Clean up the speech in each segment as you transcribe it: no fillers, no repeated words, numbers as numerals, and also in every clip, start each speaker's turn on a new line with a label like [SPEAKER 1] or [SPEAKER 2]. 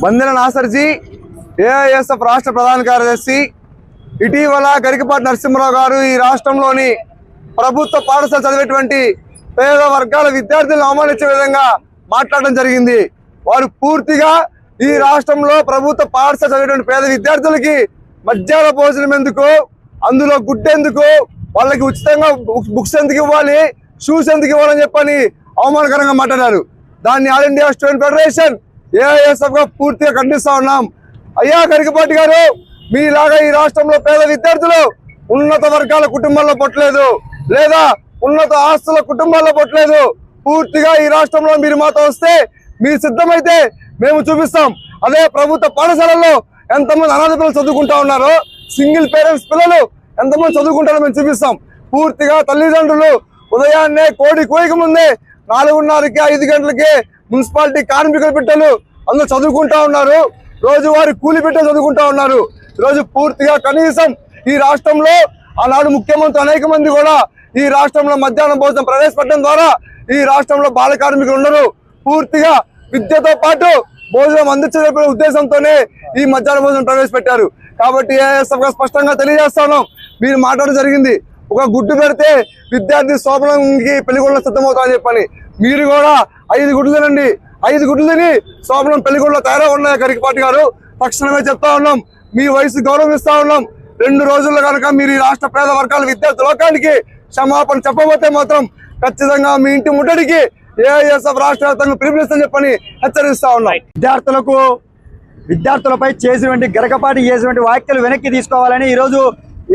[SPEAKER 1] మందెన నాసర్జీ AISF రాష్ట్ర ప్రధాన కార్యదర్శి. ఇటీవల గరికపాటి నరసింహరావు గారు ఈ రాష్ట్రంలోని ప్రభుత్వ పాఠశాల చదివేటువంటి పేద వర్గాల విద్యార్థులను అవమానించే విధంగా మాట్లాడడం జరిగింది. వారు పూర్తిగా ఈ రాష్ట్రంలో ప్రభుత్వ పాఠశాల చదివేటువంటి పేద విద్యార్థులకి మధ్యాహ్న భోజనం ఎందుకు, అందులో గుడ్డెందుకు, వాళ్ళకి ఉచితంగా బుక్స్ ఎందుకు ఇవ్వాలి, షూస్ ఎందుకు ఇవ్వాలని చెప్పని అవమానకరంగా మాట్లాడారు. దాన్ని all India student federation AISF గా పూర్తిగా ఖండిస్తా ఉన్నాం. అయ్యా గరికపాటి గారు, మీలాగా ఈ రాష్ట్రంలో పేద విద్యార్థులు ఉన్నత వర్గాల కుటుంబాల్లో పుట్టలేదు, లేదా ఉన్నత ఆస్తుల కుటుంబాల్లో పుట్టలేదు. పూర్తిగా ఈ రాష్ట్రంలో మీరు మాతో వస్తే, మీరు సిద్ధమైతే మేము చూపిస్తాం. అదే ప్రభుత్వ పాఠశాలల్లో ఎంతమంది అనాథ పిల్లలు చదువుకుంటా ఉన్నారో, సింగిల్ పేరెంట్స్ పిల్లలు ఎంతమంది చదువుకుంటారో మేము చూపిస్తాం. పూర్తిగా తల్లిదండ్రులు ఉదయాన్నే కోడి కోయక ముందే 4:30కి 5 గంటలకే మున్సిపాలిటీ కార్మికుల బిడ్డలు అందరూ చదువుకుంటా ఉన్నారు. రోజువారి కూలి బిడ్డలు చదువుకుంటా ఉన్నారు. ఈరోజు పూర్తిగా కనీసం ఈ రాష్ట్రంలో ఆనాడు ముఖ్యమంత్రి అనేక మంది కూడా ఈ రాష్ట్రంలో మధ్యాహ్న భోజనం ప్రవేశపెట్టడం ద్వారా ఈ రాష్ట్రంలో బాల కార్మికులు ఉండరు. పూర్తిగా విద్యతో పాటు భోజనం అందించే ఉద్దేశంతోనే ఈ మధ్యాహ్న భోజనం ప్రవేశపెట్టారు. కాబట్టి ఏఐఎస్ఎఫ్ గా స్పష్టంగా తెలియజేస్తా ఉన్నాం. మీరు మాట్లాడడం జరిగింది, ఒక గుడ్డు పెడితే విద్యార్థి శోభనంకి పెళ్లిగొండలో సిద్ధమవుతామని చెప్పని. మీరు కూడా 5 గుడ్లు తినండి, 5 గుడ్లు తిని శోభనం పెళ్లిగొండలో తయారై ఉన్నాయి. గరికపాటి గారు, తక్షణమే చెప్తా ఉన్నాం, మీ వయసు గౌరవిస్తా ఉన్నాం. 2 రోజుల్లో కనుక మీరు ఈ రాష్ట్ర పేద వర్గాల విద్యార్థి లోకానికి క్షమాపణ చెప్పబోతే మాత్రం ఖచ్చితంగా మీ ఇంటి ముట్టడికి ఏఐఎస్ఎఫ్ రాష్ట్ర వ్యాప్తంగా పిలుపునిస్తని చెప్పని హెచ్చరిస్తా ఉన్నాం.
[SPEAKER 2] విద్యార్థులపై చేసినటువంటి గరికపాటి చేసినటువంటి వ్యాఖ్యలు వెనక్కి తీసుకోవాలని ఈరోజు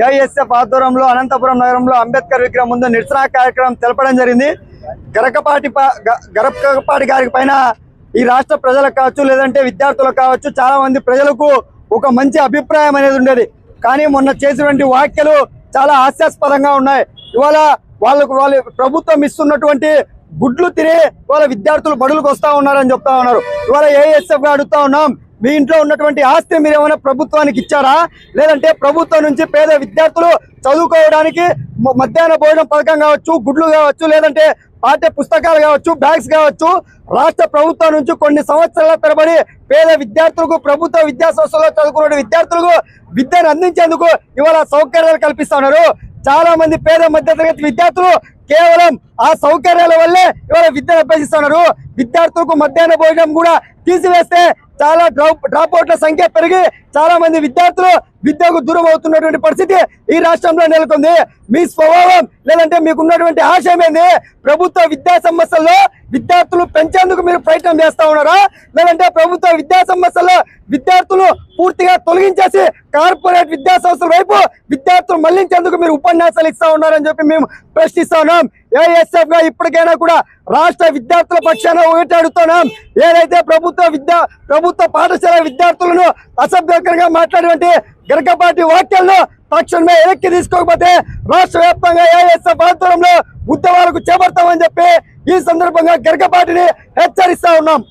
[SPEAKER 2] ఏఐఎస్ఎఫ్ ఆధ్వర్యంలో అనంతపురం నగరంలో అంబేద్కర్ విగ్రహం ముందు నిరసన కార్యక్రమం తెలపడం జరిగింది. గరికపాటి గారి పైన ఈ రాష్ట్ర ప్రజలకు కావచ్చు, లేదంటే విద్యార్థులకు కావచ్చు, చాలా మంది ప్రజలకు ఒక మంచి అభిప్రాయం అనేది ఉండేది. కానీ మొన్న చేసినటువంటి వ్యాఖ్యలు చాలా హాస్యాస్పదంగా ఉన్నాయి. ఇవాళ వాళ్ళ ప్రభుత్వం ఇస్తున్నటువంటి గుడ్లు తిని వాళ్ళ విద్యార్థులు బడులకు వస్తా ఉన్నారని చెప్తా ఉన్నారు. ఇవాళ ఏఐఎస్ఎఫ్ గా అడుగుతా ఉన్నాం, మీ ఇంట్లో ఉన్నటువంటి ఆస్తి మీరు ఏమైనా ప్రభుత్వానికి ఇచ్చారా? లేదంటే ప్రభుత్వం నుంచి పేద విద్యార్థులు చదువుకోవడానికి మధ్యాహ్న భోజనం పథకం కావచ్చు, గుడ్లు కావచ్చు, లేదంటే పాఠ్య పుస్తకాలు కావచ్చు, బ్యాగ్స్ కావచ్చు, రాష్ట్ర ప్రభుత్వం నుంచి కొన్ని సంవత్సరాల తరబడి పేద విద్యార్థులకు, ప్రభుత్వ విద్యా సంస్థలో చదువుకున్న విద్యార్థులకు విద్యను అందించేందుకు ఇవాళ సౌకర్యాలు కల్పిస్తా ఉన్నారు. చాలా మంది పేద మధ్యతరగతి విద్యార్థులు కేవలం ఆ సౌకర్యాల వల్లే ఇవాళ విద్యను అభ్యసిస్తున్నారు. విద్యార్థులకు మధ్యాహ్న భోజనం కూడా తీసివేస్తే చాలా డ్రాప్ అవుట్ల సంఖ్య పెరిగి చాలా మంది విద్యార్థులు విద్యకు దూరం అవుతున్నటువంటి పరిస్థితి ఈ రాష్ట్రంలో నెలకొంది. మీ స్వభావం లేదంటే మీకున్నటువంటి ఆశయం ఏంది? ప్రభుత్వ విద్యా సంస్థల్లో విద్యార్థులు పెంచేందుకు మీరు ప్రయత్నం చేస్తా ఉన్నారా? లేదంటే ప్రభుత్వ విద్యా సంస్థల్లో విద్యార్థులు పూర్తిగా తొలగించేసి కార్పొరేట్ విద్యా సంస్థల వైపు విద్యార్థులు మళ్లించేందుకు మీరు ఉపన్యాసాలు ఇస్తా ఉన్నారని చెప్పి మేము ప్రశ్నిస్తా ఉన్నాం. ఏఐఎస్ఎఫ్ గా ఇప్పటికైనా కూడా రాష్ట్ర విద్యార్థుల పక్షాన ఒకటి అడుగుతున్నాం, ఏదైతే ప్రభుత్వ పాఠశాల విద్యార్థులను అసభ్యకరంగా మాట్లాడినటువంటి గరికపాటి వ్యాఖ్యలను తక్షణమే వెనక్కి తీసుకోకపోతే రాష్ట్ర వ్యాప్తంగా ఏఐఎస్ఎఫ్ ఆధ్వర్యంలో ఉద్యమాలకు చేపడతామని చెప్పి ఈ సందర్భంగా గరికపాటిని హెచ్చరిస్తా ఉన్నాం.